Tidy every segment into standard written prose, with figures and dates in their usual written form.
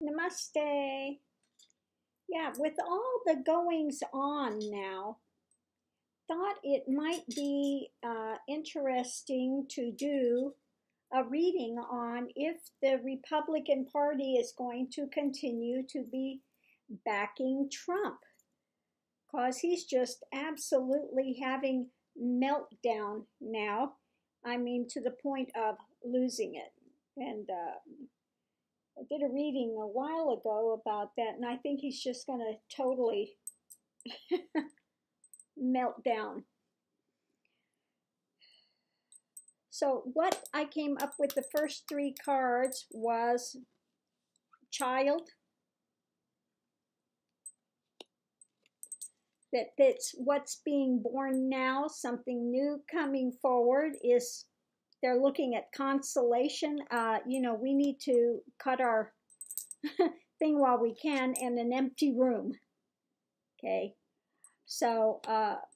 Namaste. Yeah, with all the goings on now, thought it might be interesting to do a reading on if the Republican Party is going to continue to be backing Trump, because he's just absolutely having meltdown now. I mean, to the point of losing it. And I did a reading a while ago about that, and I think he's just going to totally melt down. So what I came up with, the first three cards was child. That's what's being born now, something new coming forward. Is they're looking at consolation. We need to cut our thing while we can, and an empty room. Okay. So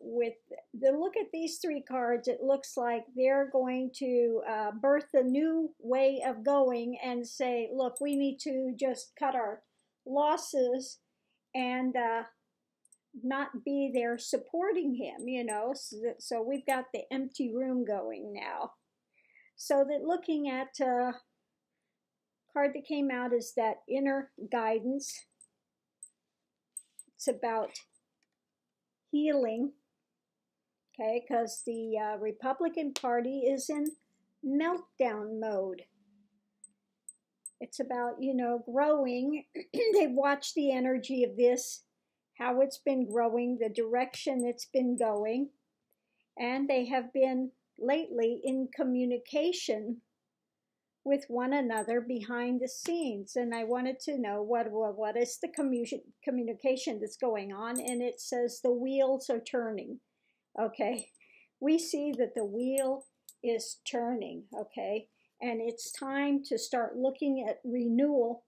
with the look at these three cards, it looks like they're going to birth a new way of going and say, look, we need to just cut our losses and not be there supporting him, so we've got the empty room going now. So that looking at card that came out is that inner guidance. It's about healing, okay, because the Republican Party is in meltdown mode. It's about, growing. They've watched the energy of this, how it's been growing, the direction it's been going, and they have been lately in communication with one another behind the scenes. And I wanted to know what is the communication that's going on. And it says the wheels are turning. Okay, we see that the wheel is turning. Okay, and it's time to start looking at renewal.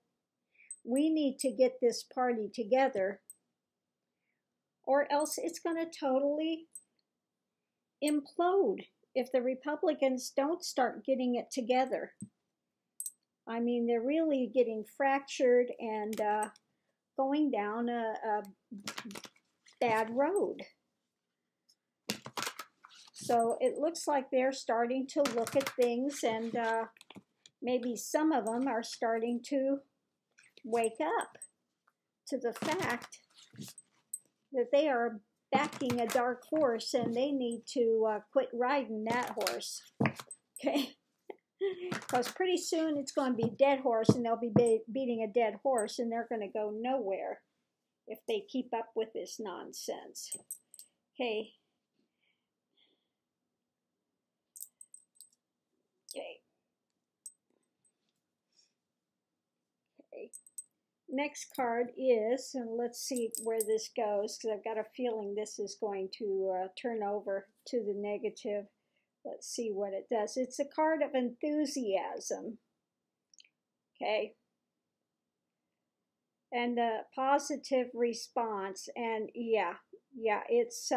We need to get this party together, or else it's going to totally implode if the Republicans don't start getting it together. I mean, they're really getting fractured and going down a bad road. So it looks like they're starting to look at things, and maybe some of them are starting to wake up to the fact that they are backing a dark horse, and they need to quit riding that horse. Okay. Because pretty soon it's going to be a dead horse, and they'll be beating a dead horse, and they're going to go nowhere if they keep up with this nonsense. Okay. Okay. Okay. Next card is, and let's see where this goes, because I've got a feeling this is going to turn over to the negative. Let's see what it does. It's a card of enthusiasm. Okay. And a positive response. And yeah, it's,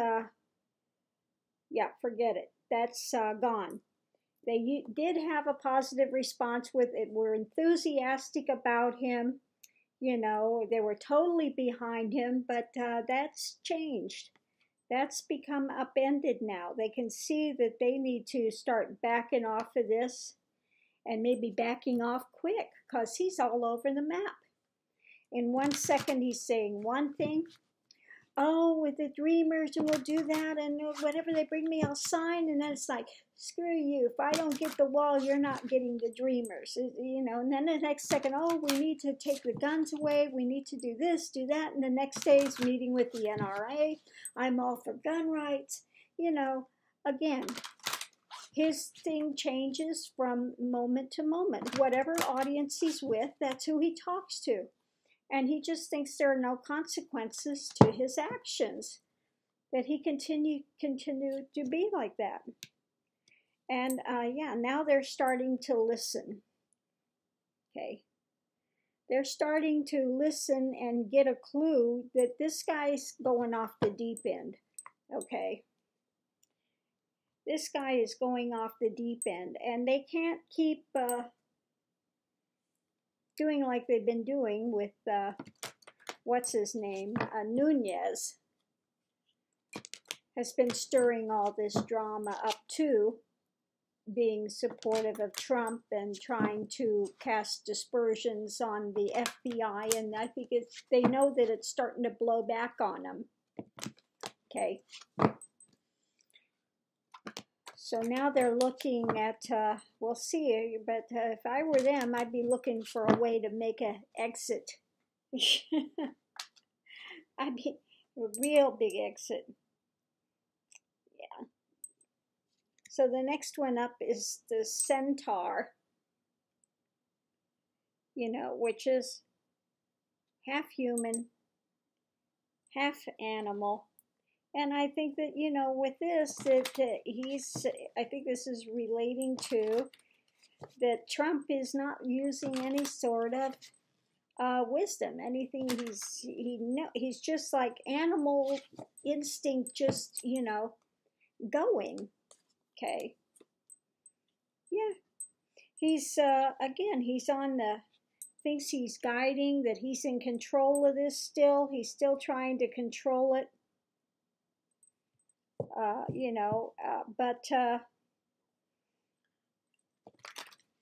forget it. That's gone. They did have a positive response with it. Were enthusiastic about him. They were totally behind him, but that's changed. That's become upended now. They can see that they need to start backing off of this, and maybe backing off quick, because he's all over the map. In 1 second, he's saying one thing. Oh, with the dreamers, and we'll do that, and whatever they bring me, I'll sign. And then it's like, screw you. If I don't get the wall, you're not getting the dreamers. And then the next second, oh, we need to take the guns away. We need to do this, do that. And the next day he's meeting with the NRA. I'm all for gun rights. Again, his thing changes from moment to moment. Whatever audience he's with, that's who he talks to. And he just thinks there are no consequences to his actions, that he continue to be like that. And now they're starting to listen. Okay. They're starting to listen and get a clue that this guy's going off the deep end. Okay. This guy is going off the deep end, and they can't keep doing like they've been doing with, what's his name, Nunez, has been stirring all this drama up too, being supportive of Trump and trying to cast dispersions on the FBI, and I think they know that it's starting to blow back on them. Okay. So now they're looking at, we'll see, but if I were them, I'd be looking for a way to make an exit. I'd be a real big exit. Yeah. So the next one up is the centaur, you know, which is half human, half animal. And I think that, you know, with this, that I think this is relating to that Trump is not using any sort of wisdom, anything. He's just like animal instinct, just, you know, going. Okay. Yeah. He's, again, he's on the, thinks he's guiding, that he's in control of this still. He's still trying to control it. You know, but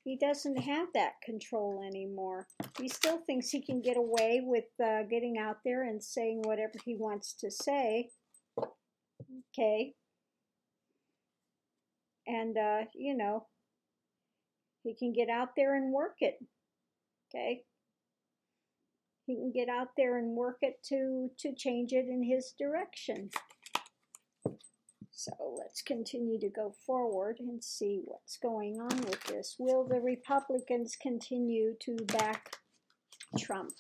he doesn't have that control anymore. He still thinks he can get away with getting out there and saying whatever he wants to say. Okay. And, you know, he can get out there and work it. Okay. He can get out there and work it to change it in his direction. So let's continue to go forward and see what's going on with this. Will the Republicans continue to back Trump?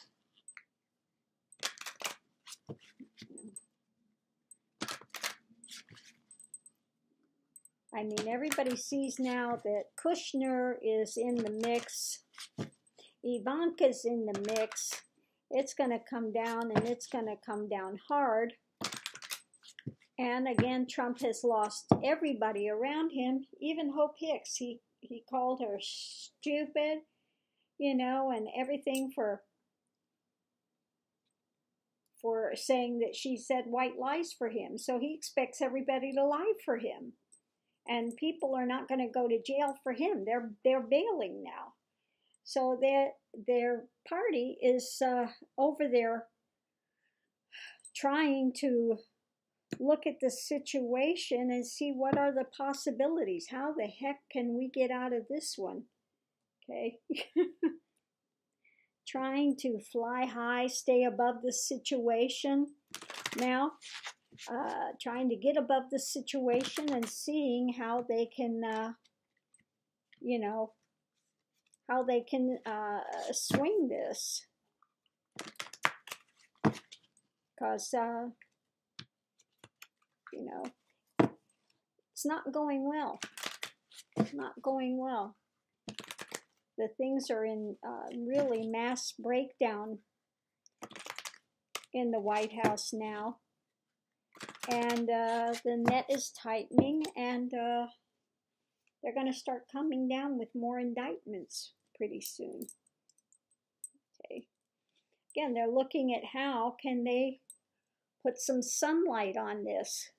I mean, everybody sees now that Kushner is in the mix. Ivanka's in the mix. It's going to come down, and it's going to come down hard. And again, Trump has lost everybody around him, even Hope Hicks. He called her stupid, you know, and everything for saying that she said white lies for him. So he expects everybody to lie for him. And people are not going to go to jail for him. They're bailing now. So their party is over there trying to look at the situation and see what are the possibilities. How the heck can we get out of this one? Okay. Trying to fly high, stay above the situation now. Trying to get above the situation and seeing how they can, you know, how they can swing this. Because, you know, it's not going well. It's not going well. The things are in really mass breakdown in the White House now. And the net is tightening, and they're going to start coming down with more indictments pretty soon. Okay. Again, they're looking at how can they put some sunlight on this.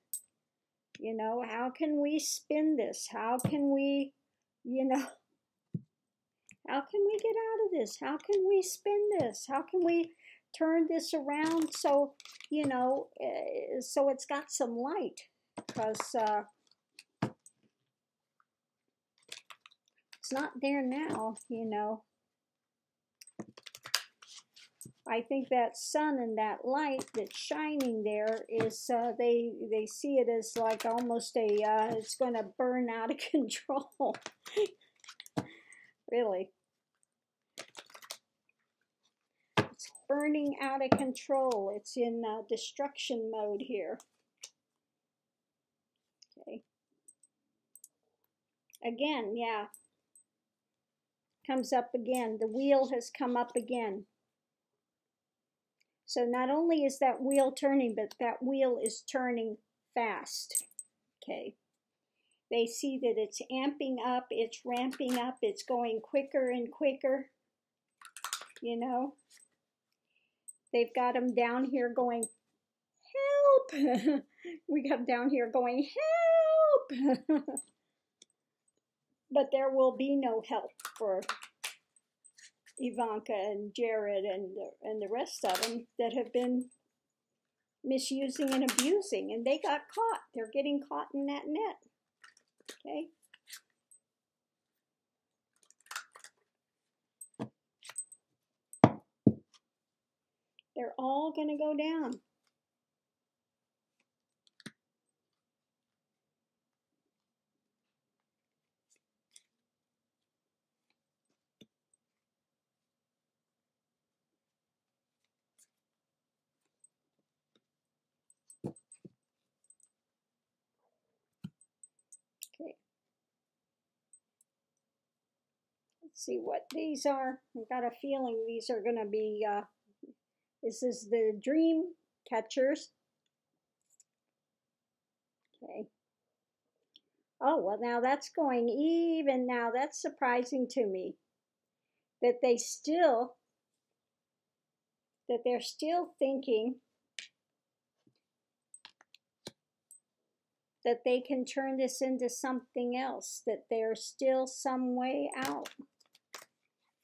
You know, how can we spin this? How can we, you know, how can we get out of this? How can we spin this? How can we turn this around so, you know, so it's got some light? Because it's not there now, you know. I think that sun and that light that's shining there is, they see it as like almost a, it's going to burn out of control. Really. It's burning out of control. It's in destruction mode here. Okay. Again, yeah. Comes up again. The wheel has come up again. So not only is that wheel turning, but that wheel is turning fast. Okay. They see that it's amping up, it's ramping up, it's going quicker and quicker. you know. They've got them down here going, help. We got them down here going, help. But there will be no help for Ivanka and Jared and the rest of them that have been misusing and abusing, and they got caught. They're getting caught in that net. Okay. They're all going to go down. Okay. Let's see what these are. I've got a feeling these are going to be, this is the dream catchers. Okay. Oh, well, now that's going even. Now that's surprising to me that they're still thinking that they can turn this into something else, that there's still some way out.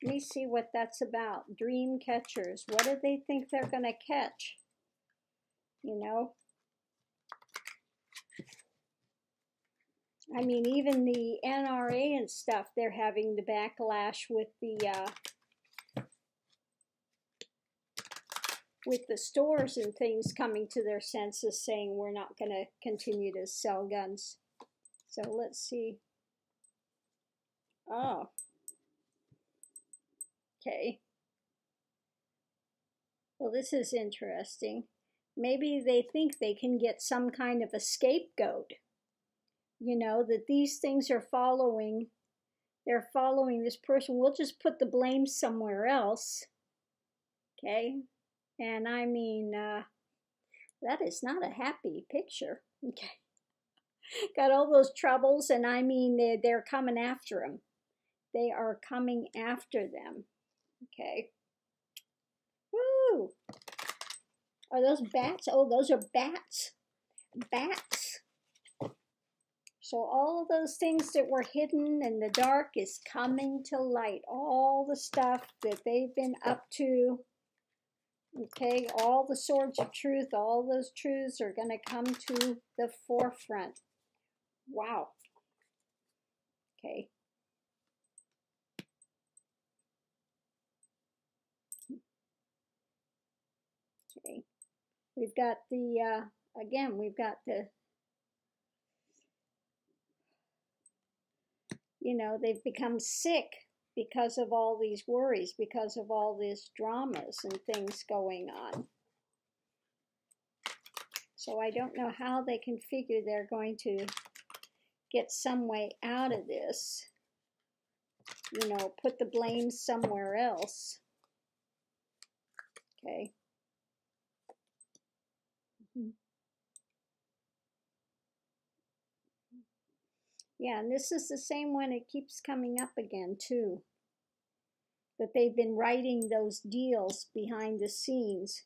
Let me see what that's about. Dream catchers. What do they think they're going to catch? You know? I mean, even the NRA and stuff, they're having the backlash with the stores and things coming to their senses, saying we're not going to continue to sell guns. So let's see. Oh. Okay. Well, this is interesting. Maybe they think they can get some kind of a scapegoat. You know, that these things are following. They're following this person. We'll just put the blame somewhere else. Okay. And I mean, that is not a happy picture. Okay. Got all those troubles, and I mean, they're coming after them. They are coming after them. Okay. Woo! Are those bats? Oh, those are bats. Bats. So all of those things that were hidden in the dark is coming to light. All the stuff that they've been up to. Okay, all the swords of truth, all those truths are going to come to the forefront. Wow. Okay. Okay. We've got the, again, we've got the, you know, they've become sick because of all these worries, because of all these dramas and things going on. So I don't know how they can figure they're going to get some way out of this. You know, put the blame somewhere else. Okay. Yeah, and this is the same one. It keeps coming up again, too. That they've been writing those deals behind the scenes.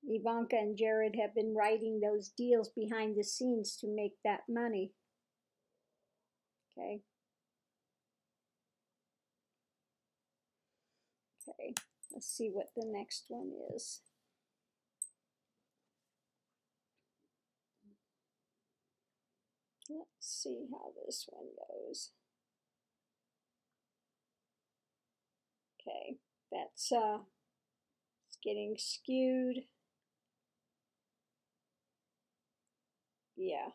Ivanka and Jared have been writing those deals behind the scenes to make that money. Okay. Okay, let's see what the next one is. Let's see how this one goes. Okay, that's it's getting skewed. Yeah.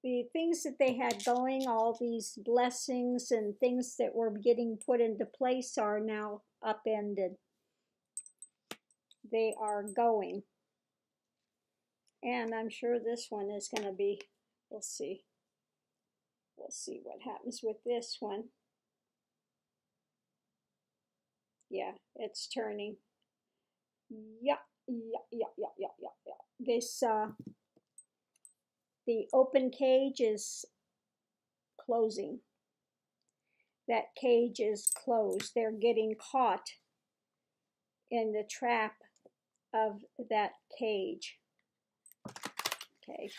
The things that they had going, all these blessings and things that were getting put into place are now upended. They are going. And I'm sure this one is going to be, we'll see. We'll see what happens with this one. Yeah, it's turning. Yeah. This, the open cage is closing. that cage is closed. They're getting caught in the trap of that cage. Okay.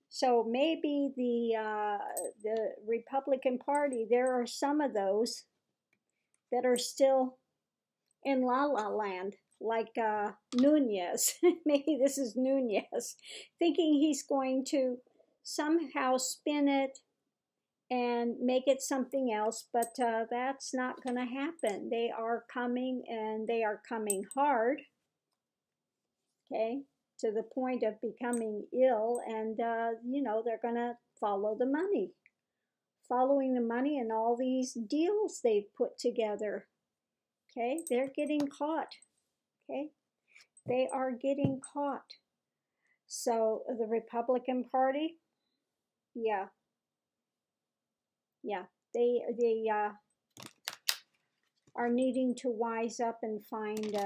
So maybe the Republican Party, there are some of those that are still in La La Land, like Nunez. Maybe this is Nunez, thinking he's going to somehow spin it and make it something else, but that's not going to happen. They are coming, and they are coming hard, okay, to the point of becoming ill, and you know, they're going to follow the money, following the money and all these deals they've put together. Okay, they're getting caught. Okay, they are getting caught. So the Republican Party, yeah, they are needing to wise up and find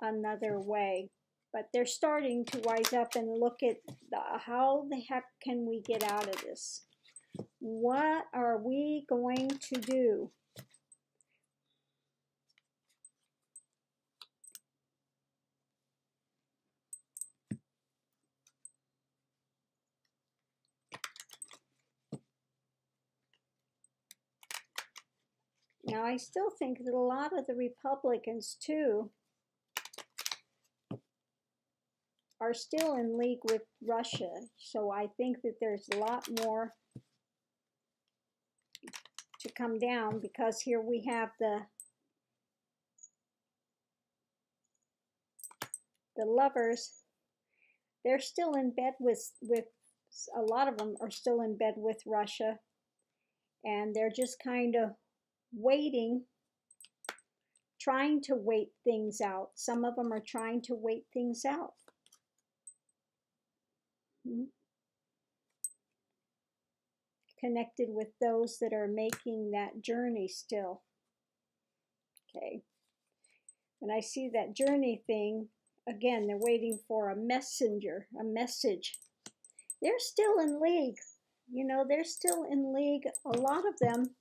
another way. But they're starting to wise up and look at how the heck can we get out of this? What are we going to do? Now, I still think that a lot of the Republicans, too, are still in league with Russia. So I think that there's a lot more to come down, because here we have the lovers. They're still in bed with a lot of them are still in bed with Russia, and they're just kind of waiting, trying to wait things out. Some of them are trying to wait things out. Connected with those that are making that journey still. Okay. When I see that journey thing, again, they're waiting for a messenger, a message. They're still in league. You know, they're still in league. A lot of them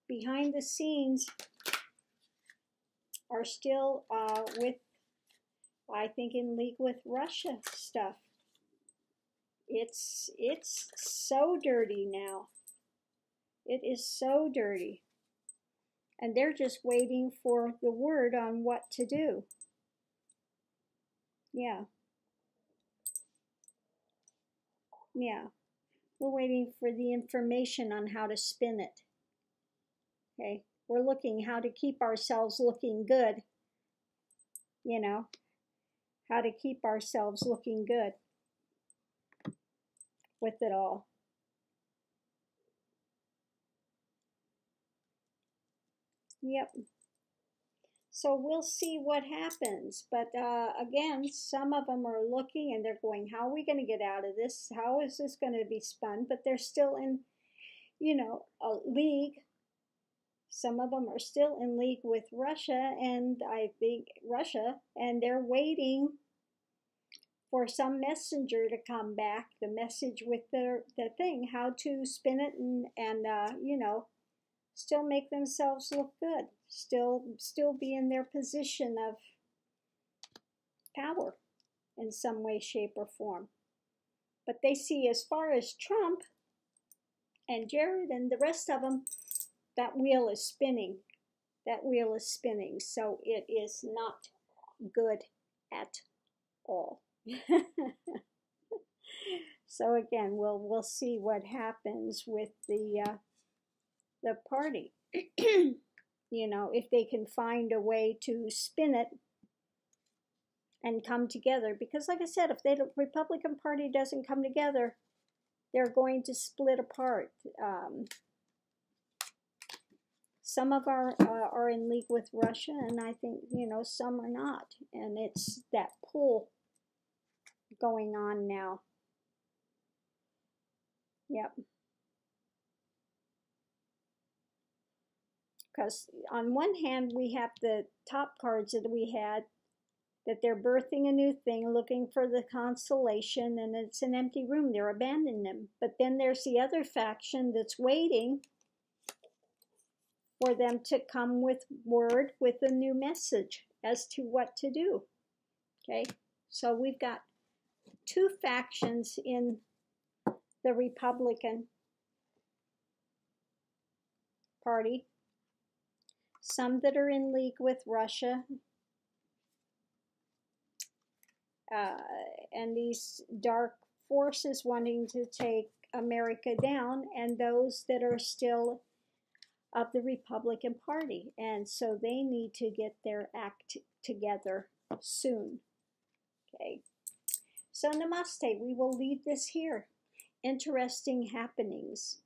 behind the scenes are still with, I think, in league with Russia stuff. It's so dirty now. It is so dirty. And they're just waiting for the word on what to do. Yeah. Yeah. We're waiting for the information on how to spin it. Okay. We're looking how to keep ourselves looking good. You know, how to keep ourselves looking good with it all. Yep. So we'll see what happens. But again, some of them are looking and they're going, how are we going to get out of this? How is this going to be spun? But they're still in, you know, a league. Some of them are still in league with Russia, and I think Russia, and they're waiting for some messenger to come back, the message with the thing, how to spin it and you know, still make themselves look good, still be in their position of power in some way, shape, or form. But they see, as far as Trump and Jared and the rest of them, that wheel is spinning. That wheel is spinning. So it is not good at all. So again, we'll see what happens with the party. You know, if they can find a way to spin it and come together. Because like I said, if the Republican Party doesn't come together, they're going to split apart. Some of our are in league with Russia, and I think, you know, some are not. And it's that pull going on now. Yep. Because on one hand, we have the top cards that we had, that they're birthing a new thing, looking for the consolation, and it's an empty room. They're abandoning them. But then there's the other faction that's waiting for them to come with word, with a new message as to what to do. Okay, so we've got two factions in the Republican Party. Some that are in league with Russia, and these dark forces wanting to take America down, and those that are still of the Republican Party. And so they need to get their act together soon. Okay. So namaste. We will leave this here. Interesting happenings.